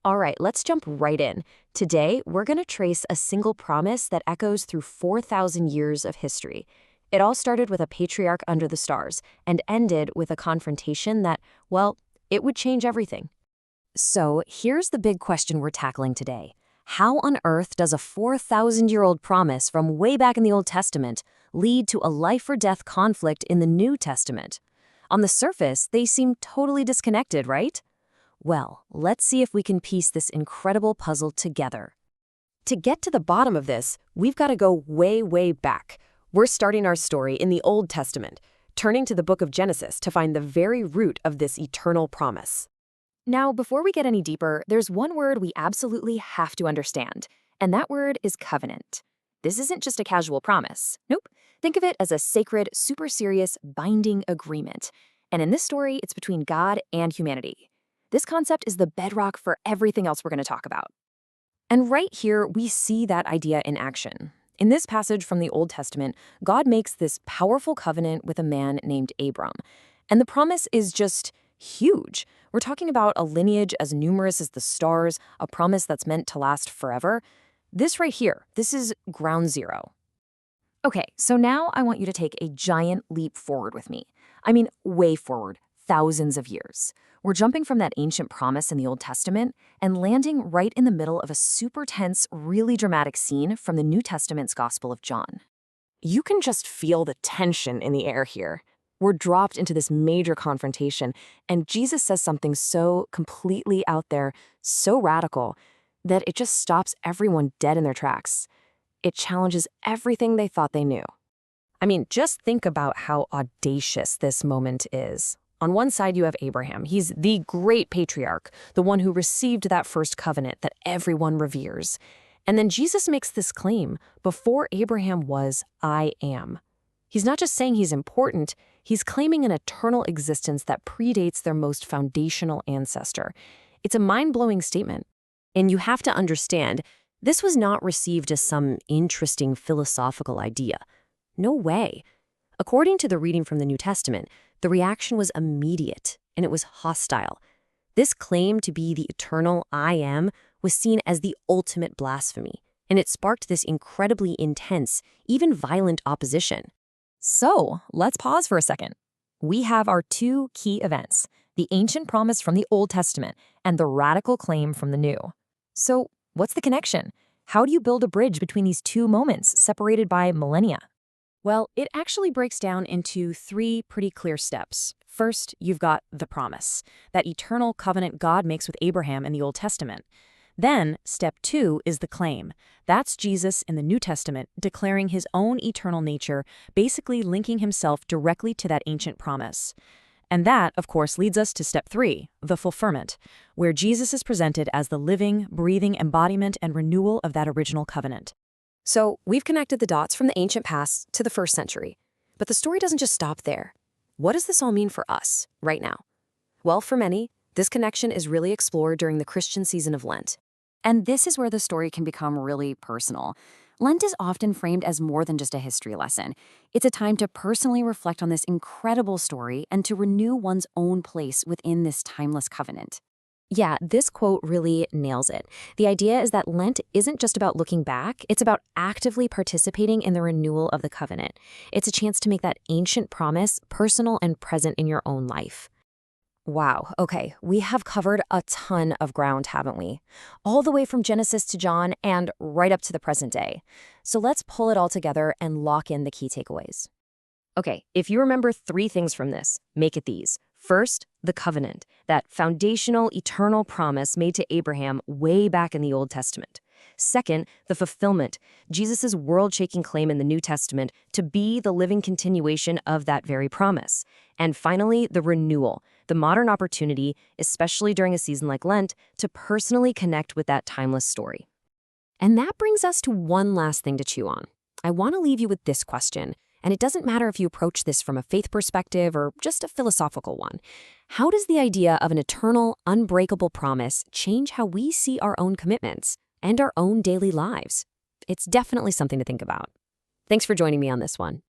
All right, let's jump right in. Today, we're going to trace a single promise that echoes through 4,000 years of history. It all started with a patriarch under the stars and ended with a confrontation that, well, it would change everything. So here's the big question we're tackling today. How on earth does a 4,000-year-old promise from way back in the Old Testament lead to a life-or-death conflict in the New Testament? On the surface, they seem totally disconnected, right? Well, let's see if we can piece this incredible puzzle together. To get to the bottom of this, we've got to go way, way back. We're starting our story in the Old Testament, turning to the book of Genesis to find the very root of this eternal promise. Now, before we get any deeper, there's one word we absolutely have to understand, and that word is covenant. This isn't just a casual promise. Nope. Think of it as a sacred, super serious, binding agreement. And in this story, it's between God and humanity. This concept is the bedrock for everything else we're going to talk about. And right here, we see that idea in action. In this passage from the Old Testament, God makes this powerful covenant with a man named Abram. And the promise is just huge. We're talking about a lineage as numerous as the stars, a promise that's meant to last forever. This right here, this is ground zero. Okay, so now I want you to take a giant leap forward with me. I mean, way forward, thousands of years. We're jumping from that ancient promise in the Old Testament and landing right in the middle of a super tense, really dramatic scene from the New Testament's Gospel of John. You can just feel the tension in the air here. We're dropped into this major confrontation, and Jesus says something so completely out there, so radical, that it just stops everyone dead in their tracks. It challenges everything they thought they knew. I mean, just think about how audacious this moment is. On one side, you have Abraham. He's the great patriarch, the one who received that first covenant that everyone reveres. And then Jesus makes this claim, before Abraham was, I am. He's not just saying he's important, he's claiming an eternal existence that predates their most foundational ancestor. It's a mind-blowing statement. And you have to understand, this was not received as some interesting philosophical idea. No way. According to the reading from the New Testament, the reaction was immediate, and it was hostile. This claim to be the eternal I am was seen as the ultimate blasphemy, and it sparked this incredibly intense, even violent opposition. So, let's pause for a second. We have our two key events, the ancient promise from the Old Testament and the radical claim from the New. So, what's the connection? How do you build a bridge between these two moments separated by millennia? Well, it actually breaks down into three pretty clear steps. First, you've got the promise, that eternal covenant God makes with Abraham in the Old Testament. Then, step two is the claim. That's Jesus in the New Testament declaring his own eternal nature, basically linking himself directly to that ancient promise. And that, of course, leads us to step three, the fulfillment, where Jesus is presented as the living, breathing embodiment and renewal of that original covenant. So, we've connected the dots from the ancient past to the first century. But the story doesn't just stop there. What does this all mean for us, right now? Well, for many, this connection is really explored during the Christian season of Lent. And this is where the story can become really personal. Lent is often framed as more than just a history lesson. It's a time to personally reflect on this incredible story and to renew one's own place within this timeless covenant. Yeah, this quote really nails it. The idea is that Lent isn't just about looking back, it's about actively participating in the renewal of the covenant. It's a chance to make that ancient promise personal and present in your own life. Wow, okay, we have covered a ton of ground, haven't we? All the way from Genesis to John and right up to the present day. So let's pull it all together and lock in the key takeaways. Okay, if you remember three things from this, make it these. First, the covenant, that foundational, eternal promise made to Abraham way back in the Old Testament. Second, the fulfillment, Jesus' world-shaking claim in the New Testament to be the living continuation of that very promise. And finally, the renewal, the modern opportunity, especially during a season like Lent, to personally connect with that timeless story. And that brings us to one last thing to chew on. I want to leave you with this question. And it doesn't matter if you approach this from a faith perspective or just a philosophical one. How does the idea of an eternal, unbreakable promise change how we see our own commitments and our own daily lives? It's definitely something to think about. Thanks for joining me on this one.